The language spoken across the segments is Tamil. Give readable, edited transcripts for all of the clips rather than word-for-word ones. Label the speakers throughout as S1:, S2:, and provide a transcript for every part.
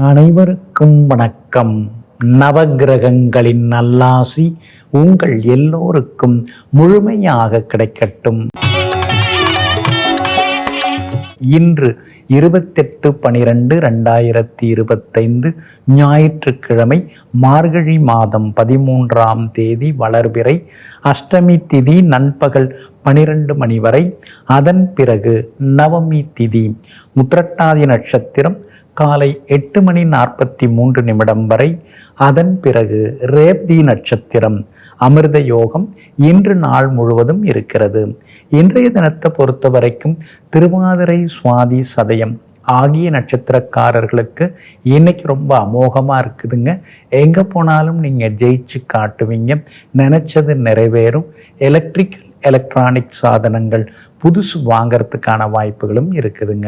S1: அனைவருக்கும் வணக்கம். நவகிரகங்களின் நல்லாசி உங்கள் எல்லோருக்கும் முழுமையாக கிடைக்கட்டும். இன்று 28/12/2025 ஞாயிற்றுக்கிழமை, மார்கழி மாதம் 13ஆம் தேதி, வளர்பிறை, அஷ்டமி திதி நண்பகல் 12 மணி வரை. அதன் பிறகு நவமி திதி, உத்திரட்டாதி நட்சத்திரம் காலை 8:43 வரை. அதன் பிறகு ரேவதி நட்சத்திரம், அமிர்த யோகம் இன்று நாள் முழுவதும் இருக்கிறது. இன்றைய தினத்தை பொறுத்த வரைக்கும் திருவாதிரை, சுவாதி, சதயம் ஆகிய நட்சத்திரக்காரர்களுக்கு இன்னைக்கு ரொம்ப அமோகமாக இருக்குதுங்க. எங்கே போனாலும் நீங்கள் ஜெயிச்சு காட்டுவீங்க, நினச்சது நிறைவேறும். எலக்ட்ரானிக் சாதனங்கள் புதுசு வாங்கிறதுக்கான வாய்ப்புகளும் இருக்குதுங்க.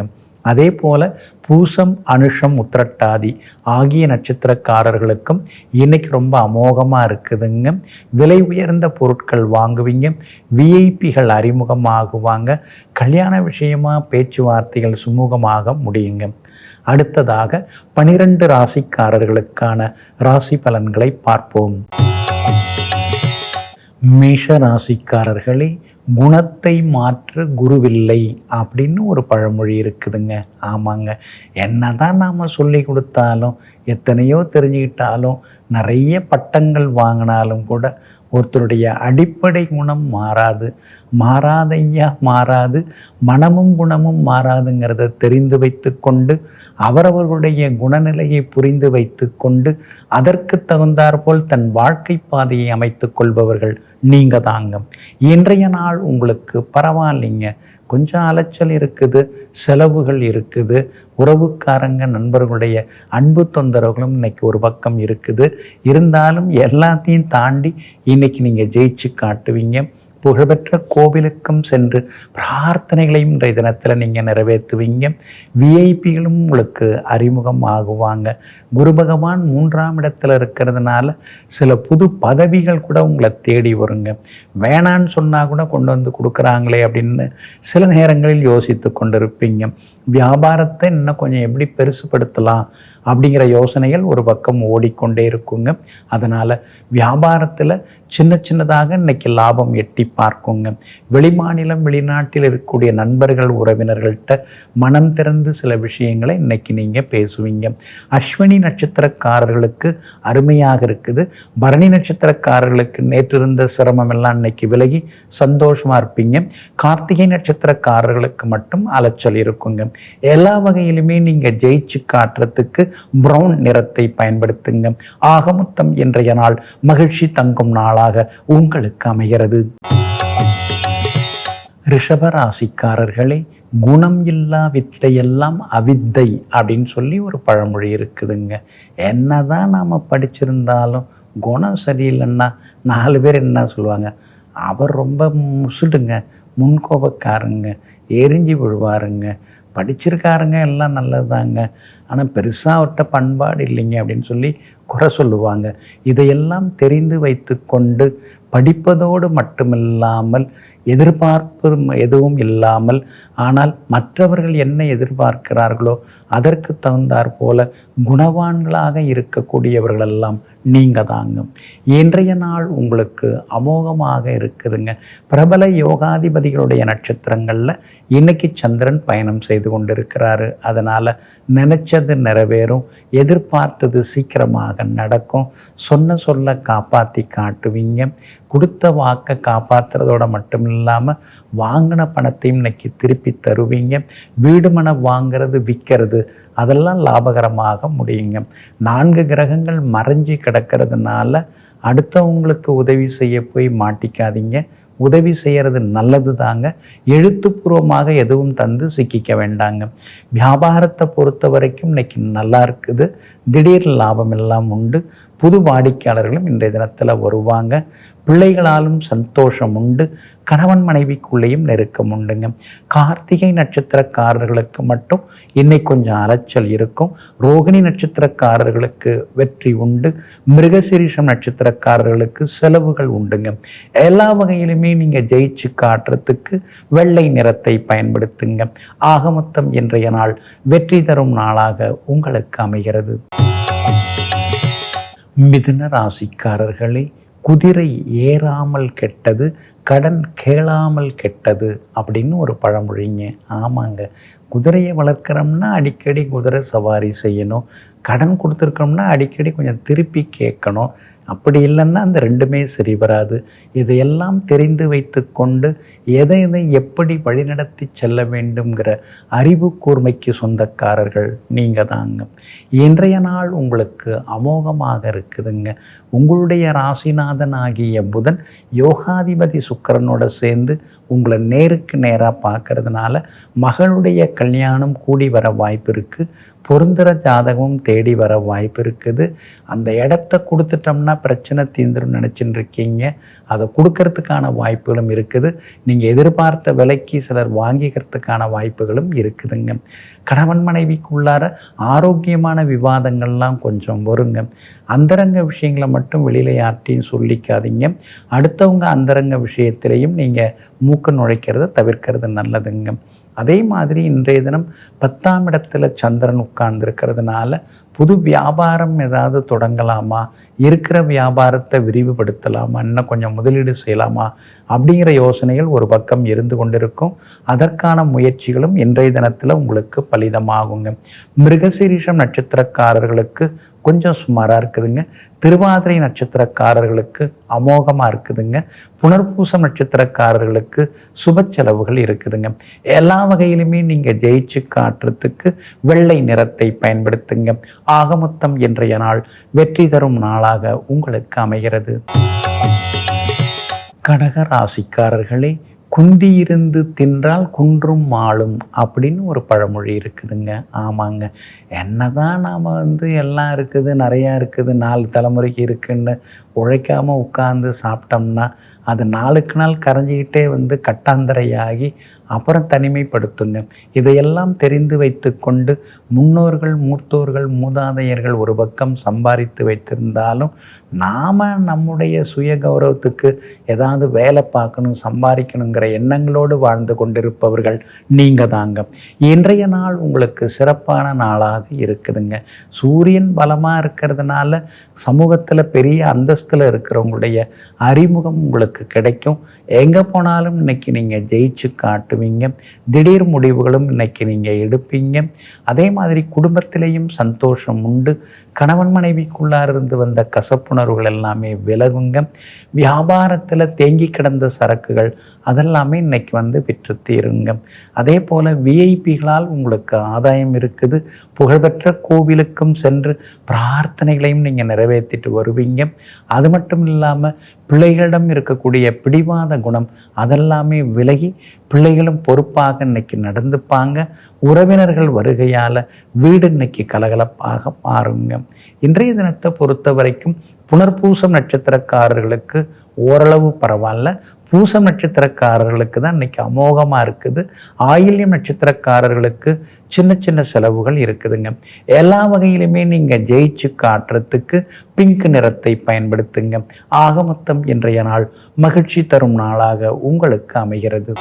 S1: அதே போல் பூசம், அனுஷம், உத்திரட்டாதி ஆகிய நட்சத்திரக்காரர்களுக்கும் இன்னைக்கு ரொம்ப அமோகமாக இருக்குதுங்க. விலை உயர்ந்த பொருட்கள் வாங்குவீங்க, விஐபிகள் அறிமுகமாகுவாங்க, கல்யாண விஷயமாக பேச்சுவார்த்தைகள் சுமூகமாக முடியுங்க. அடுத்ததாக 12 ராசிக்காரர்களுக்கான ராசி பலன்களை பார்ப்போம். மேஷ ராசிக்காரர்களே, குணத்தை மாற்ற குருவில்லை அப்படின்னு ஒரு பழமொழி இருக்குதுங்க. ஆமாங்க, என்னதான் நாம் சொல்லி கொடுத்தாலும், எத்தனையோ தெரிஞ்சுக்கிட்டாலும், நிறைய பட்டங்கள் வாங்கினாலும் கூட ஒருத்தருடைய அடிப்படை குணம் மாறாது. மாறாதையா மாறாது, மனமும் குணமும் மாறாதுங்கிறத தெரிந்து வைத்து கொண்டு, அவரவர்களுடைய குணநிலையை புரிந்து வைத்து கொண்டு, அதற்கு தகுந்தாற்போல் தன் வாழ்க்கை பாதையை அமைத்து கொள்பவர்கள் நீங்கள் தாங்க. இன்றைய நாள் உங்களுக்கு பரவாயில்லைங்க. கொஞ்சம் அலைச்சல் இருக்குது, செலவுகள் இருக்குது, உறவுக்காரங்க நண்பர்களுடைய அன்பு தொந்தரவுகளும் இன்னைக்கு ஒரு பக்கம் இருக்குது. இருந்தாலும் எல்லாத்தையும் தாண்டி இன்னைக்கு நீங்கள் ஜெயிச்சு காட்டுவீங்க. புகழ்பெற்ற கோவிலுக்கும் சென்று பிரார்த்தனைகளையும் இன்றைய தினத்தில் நீங்கள் நிறைவேற்றுவீங்க. விஐபிகளும் உங்களுக்கு அறிமுகம் ஆகுவாங்க. குரு பகவான் 3ஆம் இடத்துல இருக்கிறதுனால சில புது பதவிகள் கூட உங்களை தேடி வருங்க. வேணான்னு சொன்னால் கூட கொண்டு வந்து கொடுக்குறாங்களே அப்படின்னு சில நேரங்களில் யோசித்து கொண்டிருப்பீங்க. வியாபாரத்தை இன்னும் கொஞ்சம் எப்படி பெருசுப்படுத்தலாம் அப்படிங்கிற யோசனைகள் ஒரு பக்கம் ஓடிக்கொண்டே இருக்குங்க. அதனால் வியாபாரத்தில் சின்னதாக இன்னைக்கு லாபம் எட்டி பார்க்குங்க. வெளிமாநிலம், வெளிநாட்டில் இருக்கக்கூடிய நண்பர்கள், உறவினர்கள்ட்ட மனம் திறந்து சில விஷயங்களை இன்னைக்கு நீங்கள் பேசுவீங்க. அஸ்வினி நட்சத்திரக்காரர்களுக்கு அருமையாக இருக்குது. பரணி நட்சத்திரக்காரர்களுக்கு நேற்று இருந்த சிரமம் எல்லாம் இன்னைக்கு விலகி சந்தோஷமாக இருப்பீங்க. கார்த்திகை நட்சத்திரக்காரர்களுக்கு மட்டும் அலைச்சல் இருக்குங்க. எல்லா வகையிலுமே நீங்கள் ஜெயிச்சு காட்டுறதுக்கு பிரவுன் நிறத்தை பயன்படுத்துங்க. ஆக மொத்தம் இன்றைய நாள் மகிழ்ச்சி தங்கும் நாளாக உங்களுக்கு அமைகிறது. ரிஷபராசிக்காரர்களே, குணம் இல்லா வித்தையெல்லாம் அவித்தை அப்படின்னு சொல்லி ஒரு பழமொழி இருக்குதுங்க. என்னதான் நாம் படிச்சிருந்தாலும் குணம் சரியில்லைன்னா 4 பேர் என்ன சொல்லுவாங்க, அவர் ரொம்ப முசுடுங்க, முன்கோபக்காரங்க, எரிஞ்சு விழுவாருங்க, படிச்சிருக்காருங்க, எல்லாம் நல்லதுதாங்க, ஆனால் பெருசாக அவர்கிட்ட பண்பாடு இல்லைங்க அப்படின்னு சொல்லி குறை சொல்லுவாங்க. இதையெல்லாம் தெரிந்து வைத்து கொண்டு படிப்பதோடு மட்டுமில்லாமல் எதிர்பார்ப்பு எதுவும் இல்லாமல், ஆனால் மற்றவர்கள் என்ன எதிர்பார்க்கிறார்களோ அதற்கு தகுந்தாற் போல குணவான்களாக இருக்கக்கூடியவர்களெல்லாம் நீங்கள் தாங்க. இன்றைய நாள் உங்களுக்கு அமோகமாக இருக்குதுங்க. பிரபல யோகாதிபதிகளுடைய நட்சத்திரங்களில் இன்னைக்கு சந்திரன் பயணம் செய்து கொண்டிருக்கிறாரு. அதனால் நினைச்சது நிறைவேறும், எதிர்பார்த்தது சீக்கிரமாக நடக்கும். சொல்ல காப்பாற்றி காட்டுவீங்க. கொடுத்த வாக்கை காப்பாற்றுறதோட மட்டும் இல்லாமல் வாங்கின பணத்தையும் இன்னைக்கு திருப்பி தருவீங்க. வீடு மனம் வாங்கிறது, விற்கிறது அதெல்லாம் லாபகரமாக முடியுங்க. 4 கிரகங்கள் மறைஞ்சி கிடக்கிறதுனால அடுத்தவங்களுக்கு உதவி செய்ய போய் மாட்டிக்காதீங்க. உதவி செய்கிறது நல்லது தாங்க. எழுத்துப்பூர்வமாக எதுவும் தந்து சிக்கிக்க வேண்டாங்க. வியாபாரத்தை பொறுத்த வரைக்கும் இன்னைக்கு நல்லா இருக்குது. திடீர் லாபம் எல்லாம் உண்டு. புது வாடிக்கையாளர்களும் இன்றைய தினத்தில் வருவாங்க. பிள்ளைகளாலும் சந்தோஷம் உண்டு. கணவன் மனைவிக்குள்ளேயும் நெருக்கம் உண்டுங்க. கார்த்திகை நட்சத்திரக்காரர்களுக்கு மட்டும் இன்னைக்கு கொஞ்சம் அலைச்சல் இருக்கும். ரோகிணி நட்சத்திரக்காரர்களுக்கு வெற்றி உண்டு. மிருகசீரிஷம் நட்சத்திரக்காரர்களுக்கு செலவுகள் உண்டுங்க. எல்லா வகையிலுமே நீங்கள் ஜெயிச்சு காட்டுறதுக்கு வெள்ளை நிறத்தை பயன்படுத்துங்க. ஆக மொத்தம் இன்றைய நாள் வெற்றி தரும் நாளாக உங்களுக்கு அமைகிறது. மிதுன ராசிக்காரர்களே, குதிரை ஏறாமல் கெட்டது, கடன் கேளாமல் கெட்டது அப்படின்னு ஒரு பழமொழிங்க. ஆமாங்க, குதிரையை வளர்க்குறோம்னா அடிக்கடி குதிரை சவாரி செய்யணும். கடன் கொடுத்துருக்கோம்னா அடிக்கடி கொஞ்சம் திருப்பி கேட்கணும். அப்படி இல்லைன்னா அந்த ரெண்டுமே சரி வராது. இதையெல்லாம் தெரிந்து வைத்து கொண்டு எதை எப்படி வழிநடத்தி செல்ல வேண்டுங்கிற அறிவு கூர்மைக்கு சொந்தக்காரர்கள் நீங்கள் தாங்க. இன்றைய நாள் உங்களுக்கு அமோகமாக இருக்குதுங்க. உங்களுடைய ராசிநாதன் ஆகிய புதன் யோகாதிபதி சுக்கிரனோட சேர்ந்து உங்களை நேருக்கு நேராக பார்க்கறதுனால மகளுடைய கல்யாணம் கூடி வர வாய்ப்பு இருக்குது. பொருந்துகிற ஜாதகமும் தேடி வர வாய்ப்பு இருக்குது. அந்த இடத்த கொடுத்துட்டோம்னா பிரச்சனை தீர்ந்துடும் நினச்சின்னு இருக்கீங்க. அதை கொடுக்கறதுக்கான வாய்ப்புகளும் இருக்குது. நீங்கள் எதிர்பார்த்த விலைக்கு சிலர் வாங்கிக்கிறதுக்கான வாய்ப்புகளும் இருக்குதுங்க. கணவன் மனைவிக்குள்ளார ஆரோக்கியமான விவாதங்கள்லாம் கொஞ்சம் வருங்க. அந்தரங்க விஷயங்களை மட்டும் வெளியில் யார்ட்டையும் சொல்லிக்காதீங்க. அடுத்தவங்க அந்தரங்க விஷயத்திலையும் நீங்கள் மூக்க நுழைக்கிறத தவிர்க்கிறது நல்லதுங்க. அதே மாதிரி இன்றைய தினம் 10ஆம் இடத்துல சந்திரன் உட்கார்ந்துருக்கிறதுனால புது வியாபாரம் ஏதாவது தொடங்கலாமா, இருக்கிற வியாபாரத்தை விரிவுபடுத்தலாமா, இன்னும் கொஞ்சம் முதலீடு செய்யலாமா அப்படிங்கிற யோசனைகள் ஒரு பக்கம் இருந்து கொண்டிருக்கும். அதற்கான முயற்சிகளும் இன்றைய தினத்தில் உங்களுக்கு பலிதமாகுங்க. மிருகசீரிஷம் நட்சத்திரக்காரர்களுக்கு கொஞ்சம் சுமாராக இருக்குதுங்க. திருவாதிரை நட்சத்திரக்காரர்களுக்கு அமோகமாக இருக்குதுங்க. புனர்பூசம் நட்சத்திரக்காரர்களுக்கு சுப செலவுகள் இருக்குதுங்க. எல்லா வகையிலுமே நீங்கள் ஜெயிச்சு காட்டுறதுக்கு வெள்ளை நிறத்தை பயன்படுத்துங்க. ஆக மொத்தம் இன்றைய நாள் வெற்றி தரும் நாளாக உங்களுக்கு அமைகிறது. கடக ராசிக்காரர்களே, குந்தியிருந்து தின்றால் குன்றும் மாளும் அப்படின்னு ஒரு பழமொழி இருக்குதுங்க. ஆமாங்க, என்னதான் நாம் எல்லாம் இருக்குது, நிறையா இருக்குது, 4 தலைமுறைக்கு இருக்குன்னு உழைக்காமல் உட்கார்ந்து சாப்பிட்டோம்னா அது நாளுக்கு நாள் கரைஞ்சிக்கிட்டே கட்டாந்தரையாகி அப்புறம் தனிமைப்படுத்துங்க. இதையெல்லாம் தெரிந்து வைத்து கொண்டு முன்னோர்கள், மூத்தோர்கள், மூதாதையர்கள் ஒரு பக்கம் சம்பாதித்து வைத்திருந்தாலும் நாம் நம்முடைய சுய கௌரவத்துக்கு ஏதாவது வேலை பார்க்கணும், சம்பாதிக்கணுங்கிற எண்ணங்களோடு வாழ்ந்து கொண்டிருப்பவர்கள் நீங்கள் தாங்க. இன்றைய நாள் உங்களுக்கு சிறப்பான நாளாக இருக்குதுங்க. சூரியன் பலமாக இருக்கிறதுனால சமூகத்தில் பெரிய அந்தஸ்தில் இருக்கிறவங்களுடைய அறிமுகம் உங்களுக்கு கிடைக்கும். எங்கே போனாலும் இன்னைக்கு நீங்கள் ஜெயிச்சு காட்டுவீங்க. திடீர் முடிவுகளும் இன்னைக்கு நீங்கள் எடுப்பீங்க. அதே மாதிரி குடும்பத்திலேயும் சந்தோஷம் உண்டு. கணவன் மனைவிக்குள்ளார் இருந்து வந்த கசப்புணர்வுகள் எல்லாமே விலகுங்க. வியாபாரத்தில் தேங்கி கிடந்த சரக்குகள் அதெல்லாமே இன்னைக்கு விற்று தீருங்க. அதே போல் விஐபிகளால் உங்களுக்கு ஆதாயம் இருக்குது. புகழ்பெற்ற கோவிலுக்கும் சென்று பிரார்த்தனைகளையும் நீங்கள் நிறைவேற்றிட்டு வருவீங்க. அது மட்டும் இல்லாமல் பிள்ளைகளிடம் இருக்கக்கூடிய பிடிவாத குணம் அதெல்லாமே விலகி பிள்ளைகளும் பொறுப்பாக இன்னைக்கு நடந்துப்பாங்க. உறவினர்கள் வருகையால் வீடு இன்னைக்கு கலகலப்பாக மாறுங்க. இன்றைய தினத்தை பொறுத்த வரைக்கும் புனர்பூசம் நட்சத்திரக்காரர்களுக்கு ஓரளவு பரவாயில்ல. பூசம் நட்சத்திரக்காரர்களுக்கு தான் இன்னைக்கு அமோகமாக இருக்குது. ஆயில்யம் நட்சத்திரக்காரர்களுக்கு சின்ன சின்ன செலவுகள் இருக்குதுங்க. எல்லா வகையிலுமே நீங்கள் ஜெயிச்சு காட்டுறதுக்கு பிங்க் நிறத்தை பயன்படுத்துங்க. ஆக மொத்தம் இன்றைய நாள் மகிழ்ச்சி தரும் நாளாக உங்களுக்கு அமைகிறது.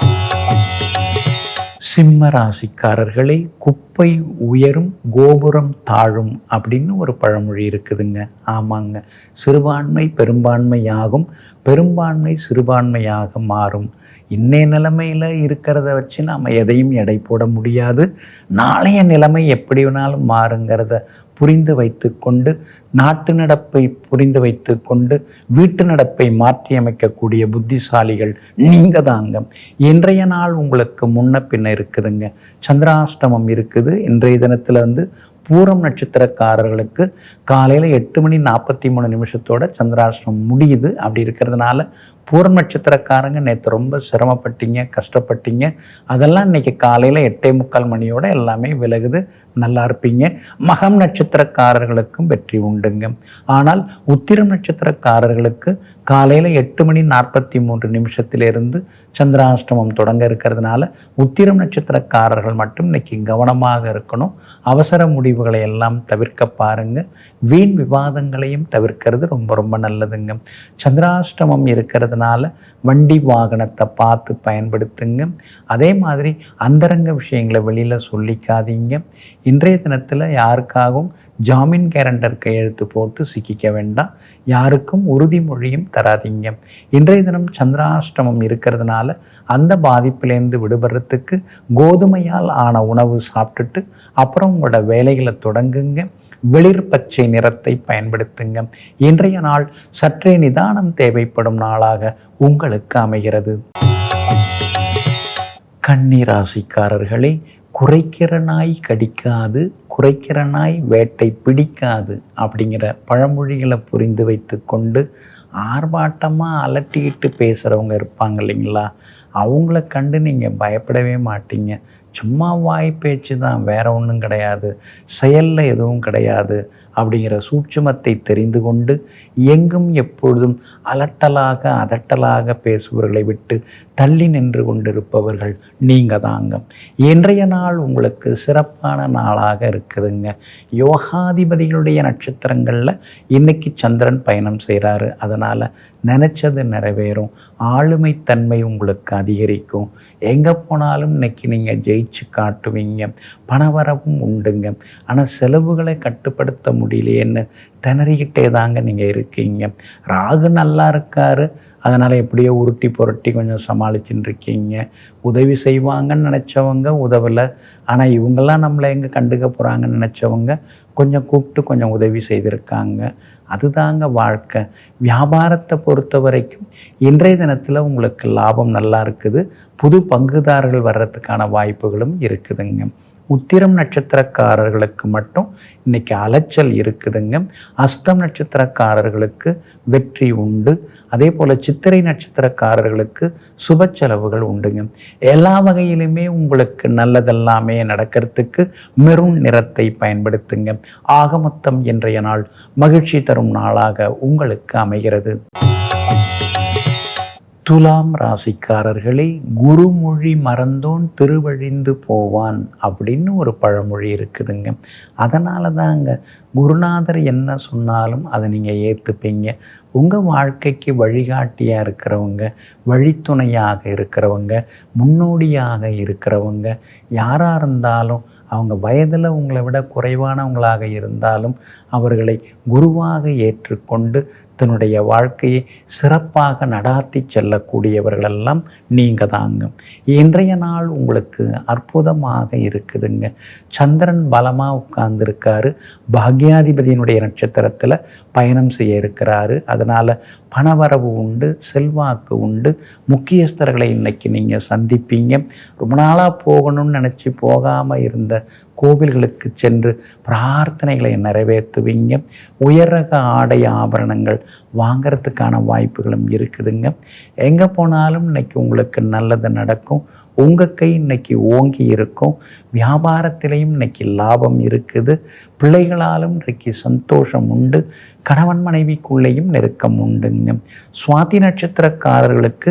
S1: சிம்ம ராசிக்காரர்களே, குப்பை உயரும் கோபுரம் தாழும் அப்படின்னு ஒரு பழமொழி இருக்குதுங்க. ஆமாங்க, சிறுபான்மை பெரும்பான்மையாகும், பெரும்பான்மை சிறுபான்மையாக மாறும். இன்னைய நிலைமையில் இருக்கிறத வச்சு நாம் எதையும் எடை போட முடியாது. நாளைய நிலைமை எப்படி வேணாலும் மாறுங்கிறத புரிந்து வைத்து கொண்டு, நாட்டு நடப்பை புரிந்து வைத்து கொண்டு வீட்டு நடப்பை மாற்றி அமைக்கக்கூடிய புத்திசாலிகள் நீங்கள் தாங்க. இன்றைய நாள் உங்களுக்கு முன்ன பின்ன இருக்குதுங்க. சந்திராஷ்டமம் இருக்குது. இன்றைய தினத்தில் பூரம் நட்சத்திரக்காரர்களுக்கு காலையில் 8:43 சந்திராஷ்டமம் முடியுது. அப்படி இருக்கிறதுனால பூரம் நட்சத்திரக்காரங்க நேற்று ரொம்ப சிரமப்பட்டீங்க, கஷ்டப்பட்டீங்க. அதெல்லாம் இன்றைக்கி காலையில் 8:45 எல்லாமே விலகுது, நல்லா இருப்பீங்க. மகம் நட்சத்திரக்காரர்களுக்கும் வெற்றி உண்டுங்க. ஆனால் உத்திரம் நட்சத்திரக்காரர்களுக்கு காலையில் 8:43 சந்திராஷ்டமம் தொடங்க இருக்கிறதுனால உத்திரம் நட்சத்திரக்காரர்கள் மட்டும் இன்னைக்கு கவனமாக இருக்கணும். அவசர முடிவுகளை எல்லாம் தவிர்க்க பாருங்க. வீண் விவாதங்களையும் தவிர்க்கிறது ரொம்ப ரொம்ப நல்லதுங்க. சந்திராஷ்டமம் இருக்கிறதுனால வண்டி வாகனத்தை பார்த்து பயன்படுத்துங்க. அதே மாதிரி அந்தரங்க விஷயங்களை வெளியில் சொல்லிக்காதீங்க. இன்றைய தினத்தில் யாருக்காகவும் ஜாமீன் கேரண்டர் கையெழுத்து போட்டு சிக்கிக்க வேண்டாம். யாருக்கும் உறுதிமொழியும் தராதீங்க. இன்றைய தினம் சந்திராஷ்டமம் இருக்கிறதுனால அந்த பாதிப்பிலேருந்து விடுபடுறதுக்கு கோதுமையால் ஆன உணவு சாப்பிட்டுட்டு அப்புறம் உங்களோட வேலைகளை தொடங்குங்க. வெளிர் பச்சை நிறத்தை பயன்படுத்துங்க. இன்றைய நாள் சற்றே நிதானம் தேவைப்படும் நாளாக உங்களுக்கு அமைகிறது. கன்னி ராசிக்காரர்களே, குறைக்கிற நாய் கடிக்காது, குறைக்கிற நாய் வேட்டை பிடிக்காது அப்படிங்கிற பழமொழிகளை புரிந்து வைத்து கொண்டு ஆர்ப்பாட்டமாக அலட்டிக்கிட்டு பேசுகிறவங்க இருப்பாங்க இல்லைங்களா, அவங்கள கண்டு நீங்கள் பயப்படவே மாட்டீங்க. சும்மா வாய் பேச்சு தான், வேற ஒன்றும் கிடையாது, செயலில் எதுவும் கிடையாது அப்படிங்கிற சூட்சுமத்தை தெரிந்து கொண்டு எங்கும் எப்பொழுதும் அலட்டலாக அதட்டலாக பேசுபவர்களை விட்டு தள்ளி நின்று கொண்டிருப்பவர்கள் நீங்கள் தாங்க. இன்றைய நாள் உங்களுக்கு சிறப்பான நாளாக இருக்குதுங்க. யோகாதிபதிகளுடைய நட்சத்திரங்களில் இன்னைக்கு சந்திரன் பயணம் செய்கிறாரு. அதனால் நினச்சது நிறைவேறும். ஆளுமை தன்மை உங்களுக்கு அதிகரிக்கும். எங்கே போனாலும் இன்னைக்கு நீங்கள் ஜெயிச்சு காட்டுவீங்க. பணவரவும் உண்டுங்க. ஆனால் செலவுகளை கட்டுப்படுத்த முடியலையேன்னு திணறிக்கிட்டே தாங்க நீங்கள் இருக்கீங்க. ராகு நல்லா இருக்காரு, அதனால் எப்படியோ உருட்டி புரட்டி கொஞ்சம் சமாளிச்சுன்னு இருக்கீங்க. உதவி செய்வாங்கன்னு நினச்சவங்க உதவலை. ஆனால் இவங்கெல்லாம் நம்மளை எங்கே கண்டுக்க போகிறாங்கன்னு நினச்சவங்க கொஞ்சம் கூப்பிட்டு கொஞ்சம் உதவி செய்திருக்காங்க. அதுதாங்க வாழ்க்கை. வியாபாரத்தை பொறுத்த வரைக்கும் இன்றைய தினத்தில் உங்களுக்கு லாபம் நல்லா இருக்குது. புது பங்குதாரர்கள் வர்றதுக்கான வாய்ப்புகளும் இருக்குதுங்க. உத்திரம் நட்சத்திரக்காரர்களுக்கு மட்டும் இன்றைக்கி அலைச்சல் இருக்குதுங்க. அஸ்தம் நட்சத்திரக்காரர்களுக்கு வெற்றி உண்டு. அதே போல் சித்திரை நட்சத்திரக்காரர்களுக்கு சுப செலவுகள் உண்டுங்க. எல்லா வகையிலுமே உங்களுக்கு நல்லதெல்லாமே நடக்கிறதுக்கு மெரூன் நிறத்தை பயன்படுத்துங்க. ஆக மொத்தம் இன்றைய நாள் மகிழ்ச்சி தரும் நாளாக உங்களுக்கு அமைகிறது. துலாம் ராசிக்காரர்களே, குருமொழி மறந்தோன் திருவழிந்து போவான் அப்படின்னு ஒரு பழமொழி இருக்குதுங்க. அதனால தாங்க குருநாதர் என்ன சொன்னாலும் அதை நீங்கள் ஏற்றுப்பீங்க. உங்கள் வாழ்க்கைக்கு வழிகாட்டியாக இருக்கிறவங்க, வழித்துணையாக இருக்கிறவங்க, முன்னோடியாக இருக்கிறவங்க யாராக இருந்தாலும், அவங்க வயதில் உங்களை விட குறைவானவங்களாக இருந்தாலும் அவர்களை குருவாக ஏற்றுக்கொண்டு தன்னுடைய வாழ்க்கையை சிறப்பாக நடாத்தி செல்லக்கூடியவர்களெல்லாம் நீங்கள் தாங்க. இன்றைய நாள் உங்களுக்கு அற்புதமாக இருக்குதுங்க. சந்திரன் பலமாக உட்கார்ந்துருக்காரு. பாக்யாதிபதியினுடைய நட்சத்திரத்தில் பயணம் செய்ய இருக்கிறாரு. அதனால் பணவரவு உண்டு, செல்வாக்கு உண்டு. முக்கியஸ்தர்களை இன்னைக்கு நீங்கள் சந்திப்பீங்க. ரொம்ப நாளாக போகணும்னு நினச்சி போகாமல் இருந்த கோவில்களுக்கு சென்று பிரார்த்தனைகளை நிறைவேற்றுவீங்க. உயர் ரக ஆடை ஆபரணங்கள் வாங்கிறதுக்கான வாய்ப்புகளும் இருக்குதுங்க. எங்கே போனாலும் இன்னைக்கு உங்களுக்கு நல்லது நடக்கும். உங்கள் கை இன்னைக்கு ஓங்கி இருக்கும். வியாபாரத்திலையும் இன்னைக்கு லாபம் இருக்குது. பிள்ளைகளாலும் இன்றைக்கு சந்தோஷம் உண்டு. கணவன் மனைவிக்குள்ளேயும் நெருக்கம் உண்டுங்க. சுவாதி நட்சத்திரக்காரர்களுக்கு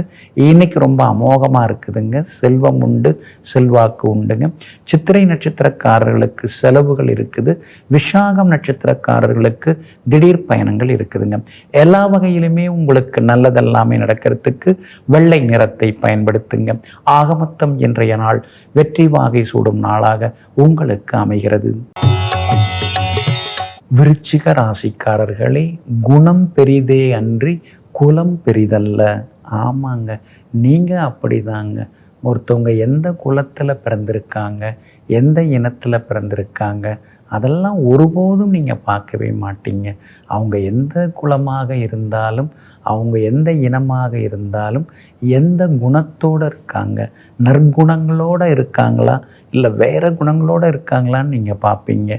S1: இன்னைக்கு ரொம்ப அமோகமாக இருக்குதுங்க. செல்வம் உண்டு, செல்வாக்கு உண்டுங்க. சித்திரை நட்சத்திரக்காரர்களுக்கு செலவுகள் இருக்குது. விசாகம் நட்சத்திரக்காரர்களுக்கு திடீர் பயணங்கள் இருக்குதுங்க. எல்லா வகையிலுமே உங்களுக்கு நல்லதெல்லாமே நடக்கிறதுக்கு வெள்ளை நிறத்தை பயன்படுத்துங்க. ஆக மொத்தம் இன்றைய நாள் வெற்றி வாகை சூடும் நாளாக உங்களுக்கு அமைகிறது. விருச்சிக ராசிக்காரர்களே, குணம் பெரிதே அன்றி குலம் பெரிதல்ல. ஆமாங்க, நீங்கள் அப்படி தாங்க. ஒருத்தவங்க எந்த குலத்தில் பிறந்திருக்காங்க, எந்த இனத்தில் பிறந்திருக்காங்க அதெல்லாம் ஒருபோதும் நீங்கள் பார்க்கவே மாட்டீங்க. அவங்க எந்த குலமாக இருந்தாலும், அவங்க எந்த இனமாக இருந்தாலும், எந்த குணத்தோடு இருக்காங்க, நற்குணங்களோடு இருக்காங்களா இல்லை வேறு குணங்களோடு இருக்காங்களான்னு நீங்கள் பார்ப்பீங்க.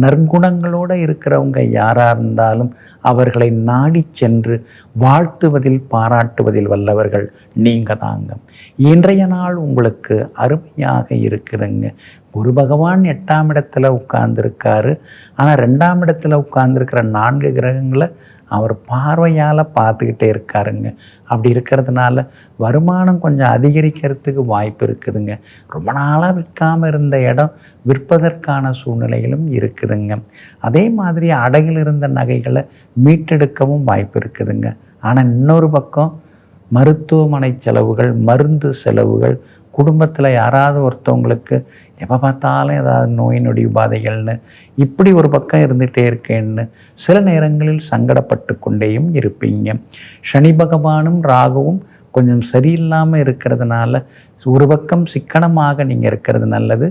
S1: நற்குணங்களோடு இருக்கிறவங்க யாராக இருந்தாலும் அவர்களை நாடி சென்று வாழ்த்துவதில் பாராட்டுவதில் வல்லவர்கள் நீங்கள் தாங்க. இன்றைய நாள் உங்களுக்கு அருமையாக இருக்குதுங்க. குரு பகவான் 8ஆம் இடத்துல உட்கார்ந்துருக்காரு. ஆனால் 2ஆம் இடத்துல உட்கார்ந்துருக்கிற 4 கிரகங்களை அவர் பார்வையால் பார்த்துக்கிட்டே இருக்காருங்க. அப்படி இருக்கிறதுனால வருமானம் கொஞ்சம் அதிகரிக்கிறதுக்கு வாய்ப்பு இருக்குதுங்க. ரொம்ப நாளாக விற்காமல் இருந்த இடம் விற்பதற்கான சூழ்நிலைகளும் இருக்குதுங்க. அதே மாதிரி அடகில் இருந்த நகைகளை மீட்டெடுக்கவும் வாய்ப்பு இருக்குதுங்க. ஆனால் இன்னொரு பக்கம் மருத்துவமனை செலவுகள், மருந்து செலவுகள், குடும்பத்தில் யாராவது ஒருத்தவங்களுக்கு எப்போ பார்த்தாலும் ஏதாவது நோய் நொடி உபாதைகள்னு இப்படி ஒரு பக்கம் இருந்துகிட்டே இருக்கேன்னு சில நேரங்களில் சங்கடப்பட்டு கொண்டேயும் இருப்பீங்க. சனி பகவானும் ராகுவும் கொஞ்சம் சரியில்லாமல் இருக்கிறதுனால ஒரு பக்கம் சிக்கனமாக நீங்கள் இருக்கிறது நல்லது.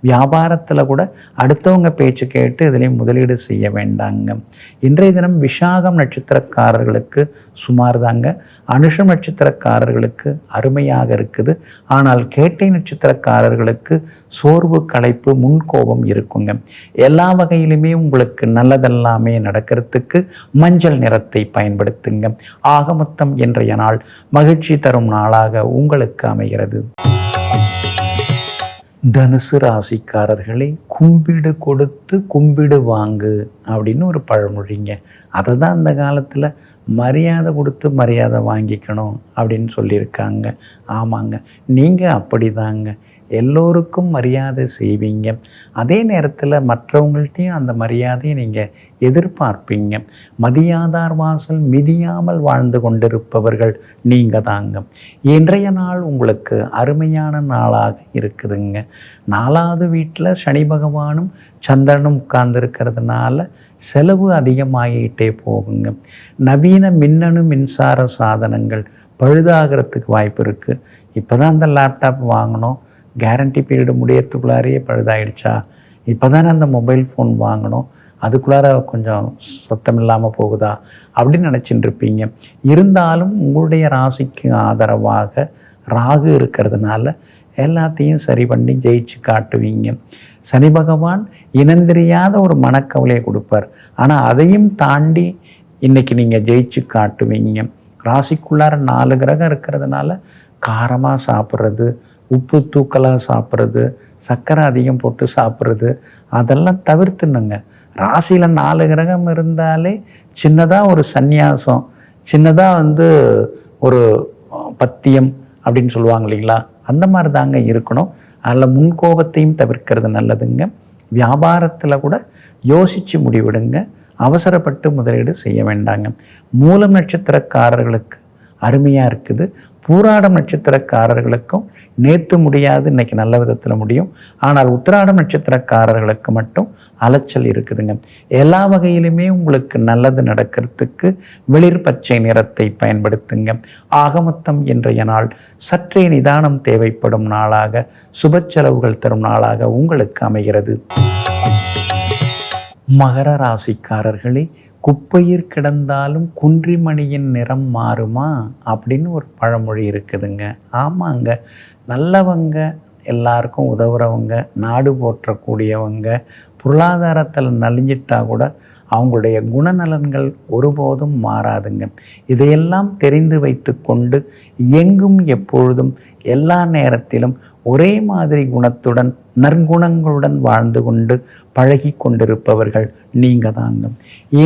S1: வியாபாரத்தில் கூட அடுத்தவங்க பேச்சு கேட்டு இதிலையும் முதலீடு செய்ய வேண்டாங்க. இன்றைய தினம் விஷாகம் நட்சத்திரக்காரர்களுக்கு சுமார் தாங்க. அனுஷம் நட்சத்திரக்காரர்களுக்கு அருமையாக இருக்குது. ஆனால் கேட்டை நட்சத்திரக்காரர்களுக்கு சோர்வு, களைப்பு, முன்கோபம் இருக்குங்க. எல்லா வகையிலுமே உங்களுக்கு நல்லதெல்லாமே நடக்கிறதுக்கு மஞ்சள் நிறத்தை பயன்படுத்துங்க. ஆக மொத்தம் இன்றைய நாள் மகிழ்ச்சி தரும் நாளாக உங்களுக்கு அமைகிறது. தனுசு ராசிக்காரர்களே, கும்பிடு கொடுத்து கும்பிடு வாங்கு அப்படின்னு ஒரு பழமொழிங்க. அதை தான் அந்த காலத்தில் மரியாதை கொடுத்து மரியாதை வாங்கிக்கணும் அப்படின்னு சொல்லியிருக்காங்க. ஆமாங்க, நீங்கள் அப்படி தாங்க. எல்லோருக்கும் மரியாதை செய்வீங்க. அதே நேரத்தில் மற்றவங்கள்ட்டையும் அந்த மரியாதையை நீங்கள் எதிர்பார்ப்பீங்க. மதியாதார் வாசல் மிதியாமல் வாழ்ந்து கொண்டிருப்பவர்கள் நீங்கள் தாங்க. இன்றைய நாள் உங்களுக்கு அருமையான நாளாக இருக்குதுங்க. 4வது வீட்டில் சனி பகவானும் சந்திரனும் உட்கார்ந்துருக்கிறதுனால செலவு அதிகமாகிட்டே போகுங்க. நவீன மின்னணு மின்சார சாதனங்கள் பழுதாகிறதுக்கு வாய்ப்பு இருக்குது. இப்போ தான் அந்த லேப்டாப் வாங்கினோம், கேரண்டி பீரியடு முடியறதுக்குள்ளாரையே பழுதாயிடுச்சா, இப்போ தானே அந்த மொபைல் ஃபோன் வாங்கினோம், அதுக்குள்ளார கொஞ்சம் சத்தம் இல்லாமல் போகுதா அப்படின்னு நினச்சிட்டு இருப்பீங்க. இருந்தாலும் உங்களுடைய ராசிக்கு ஆதரவாக ராகு இருக்கிறதுனால எல்லாத்தையும் சரி பண்ணி ஜெயிச்சு காட்டுவீங்க. சனி பகவான் இனந்தெரியாத ஒரு மனக்கவலையை கொடுப்பார். ஆனால் அதையும் தாண்டி இன்றைக்கி நீங்கள் ஜெயிச்சு காட்டுவீங்க. ராசிக்குள்ளார 4 கிரகம் இருக்கிறதுனால காரமாக சாப்பிட்றது, உப்பு தூக்கலாக சாப்பிட்றது, சர்க்கரை அதிகம் போட்டு சாப்பிட்றது அதெல்லாம் தவிர்த்துணுங்க. ராசியில் 4 கிரகம் இருந்தாலே சின்னதாக ஒரு சந்நியாசம், சின்னதாக ஒரு பத்தியம் அப்படின்னு சொல்லுவாங்க இல்லைங்களா, அந்த மாதிரி தாங்க இருக்கணும். அதில் முன்கோபத்தையும் தவிர்க்கிறது நல்லதுங்க. வியாபாரத்தில் கூட யோசித்து முடிவிடுங்க. அவசரப்பட்டு முதலீடு செய்ய வேண்டாங்க. மூலம் நட்சத்திரக்காரர்களுக்கு அருமையாக இருக்குது. பூராடம் நட்சத்திரக்காரர்களுக்கும் நேற்று முடியாது, இன்றைக்கி நல்ல விதத்தில் முடியும். ஆனால் உத்திராடம் நட்சத்திரக்காரர்களுக்கு மட்டும் அலைச்சல் இருக்குதுங்க. எல்லா வகையிலுமே உங்களுக்கு நல்லது நடக்கிறதுக்கு வெளிர் பச்சை நிறத்தை பயன்படுத்துங்க. ஆகமொத்தம் இன்றைய நாள் சற்றே நிதானம் தேவைப்படும் நாளாக, சுப செலவுகள் தரும் நாளாக உங்களுக்கு அமைகிறது. மகர ராசிக்காரர்களே, குப்பையில் கிடந்தாலும் குன்றிமணியின் நிறம் மாறுமா அப்படின்னு ஒரு பழமொழி இருக்குதுங்க. ஆமாங்க, நல்லவங்க, எல்லாருக்கும் உதவுறவங்க, நாடு போற்றக்கூடியவங்க, பொருளாதாரத்தில் நலிஞ்சிட்டா கூட அவங்களுடைய குணநலன்கள் ஒருபோதும் மாறாதுங்க. இதையெல்லாம் தெரிந்து வைத்து கொண்டு எங்கும் எப்பொழுதும் எல்லா நேரத்திலும் ஒரே மாதிரி குணத்துடன் நற்குணங்களுடன் வாழ்ந்து கொண்டு பழகி கொண்டிருப்பவர்கள் நீங்கள் தாங்க.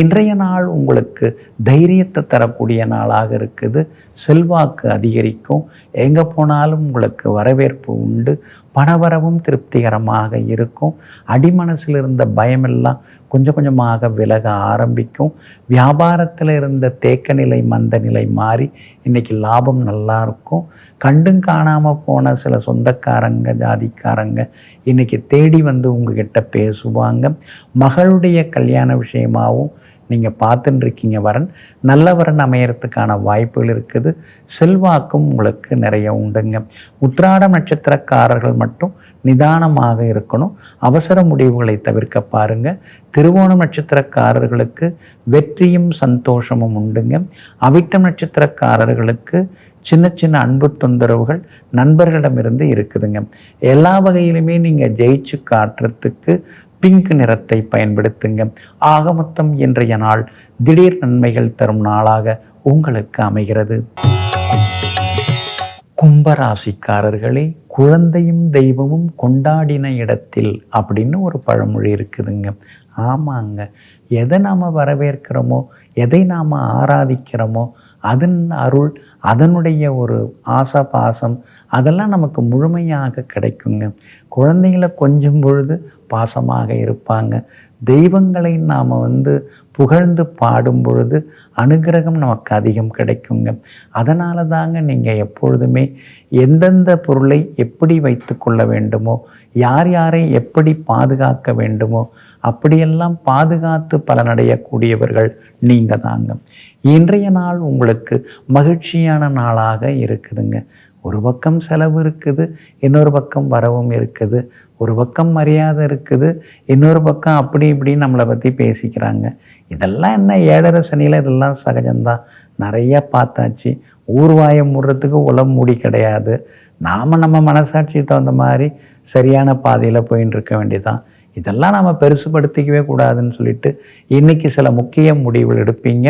S1: இன்றைய நாள் உங்களுக்கு தைரியத்தை தரக்கூடிய நாளாக இருக்குது. செல்வாக்கு அதிகரிக்கும். எங்கே போனாலும் உங்களுக்கு வரவேற்பு உண்டு. பணவரவும் திருப்திகரமாக இருக்கும். அடிமனசில் இருந்த பயமெல்லாம் கொஞ்சம் கொஞ்சமாக விலக ஆரம்பிக்கும். வியாபாரத்தில் இருந்த தேக்க நிலை, மந்த நிலை மாறி இன்றைக்கி லாபம் நல்லா இருக்கும். கண்டும் காணாமல் போன சில சொந்தக்காரங்க, ஜாதிக்காரங்க இன்றைக்கி தேடி வந்து உங்ககிட்ட பேசுவாங்க. மகளுடைய கல்யாண விஷயமாகவும் நீங்கள் பார்த்துட்டு இருக்கீங்க வரன் நல்ல வரன் அமையறதுக்கான வாய்ப்புகள் இருக்குது. செல்வாக்கும் உங்களுக்கு நிறைய உண்டுங்க. உத்திராடம் நட்சத்திரக்காரர்கள் மட்டும் நிதானமாக இருக்கணும். அவசர முடிவுகளை தவிர்க்க பாருங்கள். திருவோணம் நட்சத்திரக்காரர்களுக்கு வெற்றியும் சந்தோஷமும் உண்டுங்க. அவிட்டம் நட்சத்திரக்காரர்களுக்கு சின்ன சின்ன அன்பு தொந்தரவுகள் நண்பர்களிடமிருந்து இருக்குதுங்க. எல்லா வகையிலுமே நீங்கள் ஜெயிச்சு காட்டுறதுக்கு பிங்க் நிறத்தை பயன்படுத்துங்க. ஆக மொத்தம் இன்றைய நாள் திடீர் நன்மைகள் தரும் நாளாக உங்களுக்கு அமைகிறது. கும்பராசிக்காரர்களே, குழந்தையும் தெய்வமும் கொண்டாடின இடத்தில் அப்படின்னு ஒரு பழமொழி இருக்குதுங்க. ஆமாங்க, எதை நாம் வரவேற்கிறோமோ, எதை நாம் ஆராதிக்கிறோமோ, அதன் அருள், அதனுடைய ஒரு ஆசபாசம் அதெல்லாம் நமக்கு முழுமையாக கிடைக்குங்க. குழந்தைகளை கொஞ்சம் பொழுது பாசமாக இருப்பாங்க. தெய்வங்களை நாம் புகழ்ந்து பாடும் பொழுது அனுகிரகம் நமக்கு அதிகம் கிடைக்குங்க. அதனால தாங்க நீங்கள் எப்பொழுதுமே எந்தெந்த பொருளை எப்படி வைத்து கொள்ள வேண்டுமோ, யார் யாரை எப்படி பாதுகாக்க வேண்டுமோ அப்படியெல்லாம் பாதுகாத்து பலனடையக்கூடியவர்கள் நீங்கள் தாங்க. இன்றைய நாள் உங்களுக்கு மகிழ்ச்சியான நாளாக இருக்குதுங்க. ஒரு பக்கம் செலவு இருக்குது, இன்னொரு பக்கம் வரவும் இருக்குது. ஒரு பக்கம் மரியாதை இருக்குது, இன்னொரு பக்கம் அப்படி இப்படின்னு நம்மளை பற்றி பேசிக்கிறாங்க. இதெல்லாம் என்ன, ஏழரை சனியில் இதெல்லாம் சகஜம்தான். நிறைய பார்த்தாச்சு. ஊர்வாயை மூடுறதுக்கு உலம் மூடி கிடையாது. நாம் நம்ம மனசாட்சிக்கு தகுந்த மாதிரி சரியான பாதையில் போயின்னு இருக்க வேண்டியதான். இதெல்லாம் நம்ம பெருசுப்படுத்திக்கவே கூடாதுன்னு சொல்லிட்டு இன்றைக்கி சில முக்கிய முடிவுகள் எடுப்பீங்க.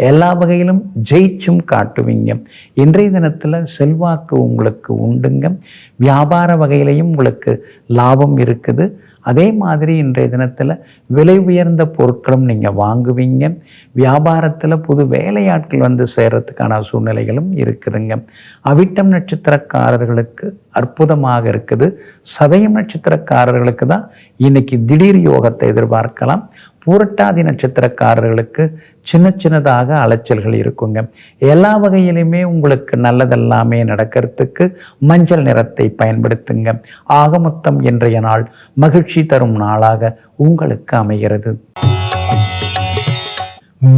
S1: எல்லா வகையிலும் ஜெயிச்சும் காட்டுவீங்க. இன்றைய தினத்தில் செல்வாக்கு உங்களுக்கு உண்டுங்க. வியாபார வகையிலையும் உங்களுக்கு லாபம் இருக்குது. அதே மாதிரி இன்றைய தினத்தில் விலை உயர்ந்த பொருட்களும் நீங்கள் வாங்குவீங்க. வியாபாரத்தில் புது வேலையாட்கள் சேர்கிறதுக்கான சூழ்நிலைகளும் இருக்குதுங்க. அவிட்டம் நட்சத்திரக்காரர்களுக்கு அற்புதமாக இருக்குது. சதயம் நட்சத்திரக்காரர்களுக்கு தான் இன்னைக்கு திடீர் யோகத்தை எதிர்பார்க்கலாம். பூரட்டாதி நட்சத்திரக்காரர்களுக்கு சின்ன சின்னதாக அலைச்சல்கள் இருக்குங்க. எல்லா வகையிலுமே உங்களுக்கு நல்லதெல்லாமே நடக்கிறதுக்கு மஞ்சள் நிறத்தை பயன்படுத்துங்க. ஆக மொத்தம் இன்றைய நாள் மகிழ்ச்சி தரும் நாளாக உங்களுக்கு அமைகிறது.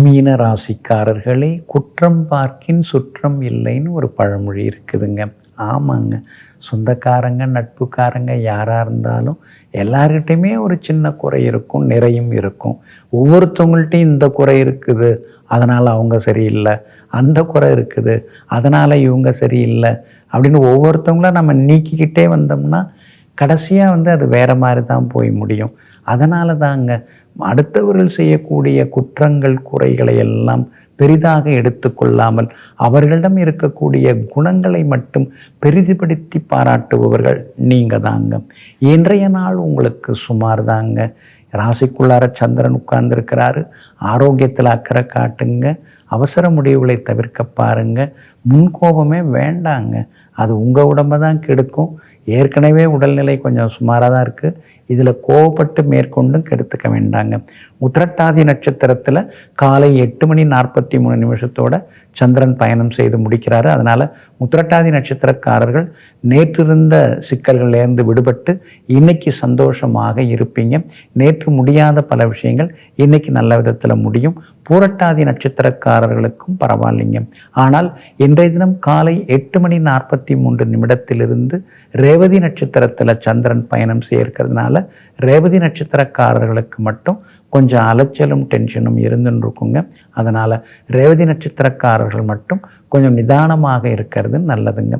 S1: மீன ராசிக்காரர்களே, குற்றம் பார்க்கின் சுற்றம் இல்லைன்னு ஒரு பழமொழி இருக்குதுங்க. ஆமாங்க, சொந்தக்காரங்க நட்புக்காரங்க யாராக இருந்தாலும் எல்லார்கிட்டையுமே ஒரு சின்ன குறை இருக்கும், நிறையும் இருக்கும். ஒவ்வொருத்தவங்கள்ட்டையும் இந்த குறை இருக்குது அதனால் அவங்க சரியில்லை, அந்த குறை இருக்குது அதனால் இவங்க சரியில்லை அப்படின்னு ஒவ்வொருத்தவங்கள நம்ம நீக்கிக்கிட்டே வந்தோம்னா கடைசியாக அது வேறு மாதிரி தான் போய் முடியும். அதனால தாங்க அடுத்தவர்கள் செய்யக்கூடிய குற்றங்கள் குறைகளை எல்லாம் பெரிதாக எடுத்துக்கொள்ளாமல் அவர்களிடம் இருக்கக்கூடிய குணங்களை மட்டும் பெரிதுபடுத்தி பாராட்டுபவர்கள் நீங்கள் தாங்க. இன்றைய நாள் உங்களுக்கு சுமார் தாங்க. ராசிக்குள்ளார சந்திரன் உட்கார்ந்துருக்கிறாரு. ஆரோக்கியத்தில் அக்கறை காட்டுங்க. அவசர முடிவுகளை தவிர்க்க பாருங்க. முன்கோபமே வேண்டாங்க, அது உங்கள் உடம்பை தான் கெடுக்கும். ஏற்கனவே உடல்நிலை கொஞ்சம் சுமாராக தான் இருக்குது, இதில் கோபப்பட்டு மேற்கொண்டும் கெடுத்துக்க வேண்டாங்க. உத்திரட்டாதி நட்சத்திரத்தில் காலை 8:43 சந்திரன் பயணம் செய்து முடிக்கிறாரு. அதனால் உத்திரட்டாதி நட்சத்திரக்காரர்கள் நேற்றிருந்த சிக்கல்களிலிருந்து விடுபட்டு இன்னைக்கு சந்தோஷமாக இருப்பீங்க. நேற்று முடியாத பல விஷயங்கள் இன்னைக்கு நல்ல விதத்தில் முடியும். பூரட்டாதி நட்சத்திரக்காரர்களுக்கும் பரவாயில்லைங்க. ஆனால் இன்றைய தினம் காலை 8:43 ரேவதி நட்சத்திரத்தில் சந்திரன் பயணம் செய்ய இருக்கிறதுனால ரேவதி நட்சத்திரக்காரர்களுக்கு மட்டும் கொஞ்சம் அலைச்சலும் டென்ஷனும் இருந்துன்னு இருக்குங்க. அதனால் ரேவதி நட்சத்திரக்காரர்கள் மட்டும் கொஞ்சம் நிதானமாக இருக்கிறது நல்லதுங்க.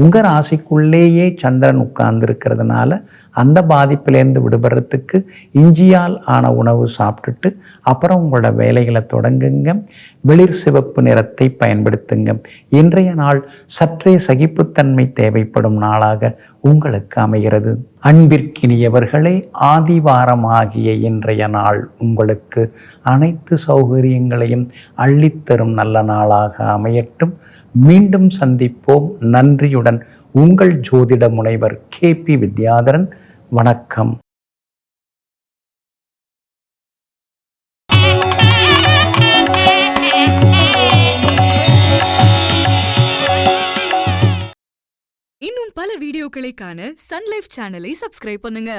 S1: உங்கள் ராசிக்குள்ளேயே சந்திரன் உட்கார்ந்து இருக்கிறதுனால அந்த பாதிப்பிலேருந்து விடுபடுறதுக்கு இஞ்சியால் ஆன உணவு சாப்பிட்டுட்டு அப்புறம் உங்களோட வேலைகளை தொடங்குங்க. வெளிர் சிவப்பு நிறத்தை பயன்படுத்துங்க. இன்றைய நாள் சற்றே சகிப்புத்தன்மை தேவைப்படும் நாளாக உங்களுக்கு அமைகிறது. அன்பிற்கினியவர்களே, ஆதிவாரமாகிய இன்றைய நாள் உங்களுக்கு அனைத்து சௌகரியங்களையும் அள்ளித்தரும் நல்ல நாளாக அமையட்டும். மீண்டும் சந்திப்போம். நன்றியுடன் உங்கள் ஜோதிட முனைவர் KP வித்யாதரன். வணக்கம்.
S2: இன்னும் பல வீடியோக்களை காண சன் லைஃப் சேனலை சப்ஸ்கிரைப் பண்ணுங்க.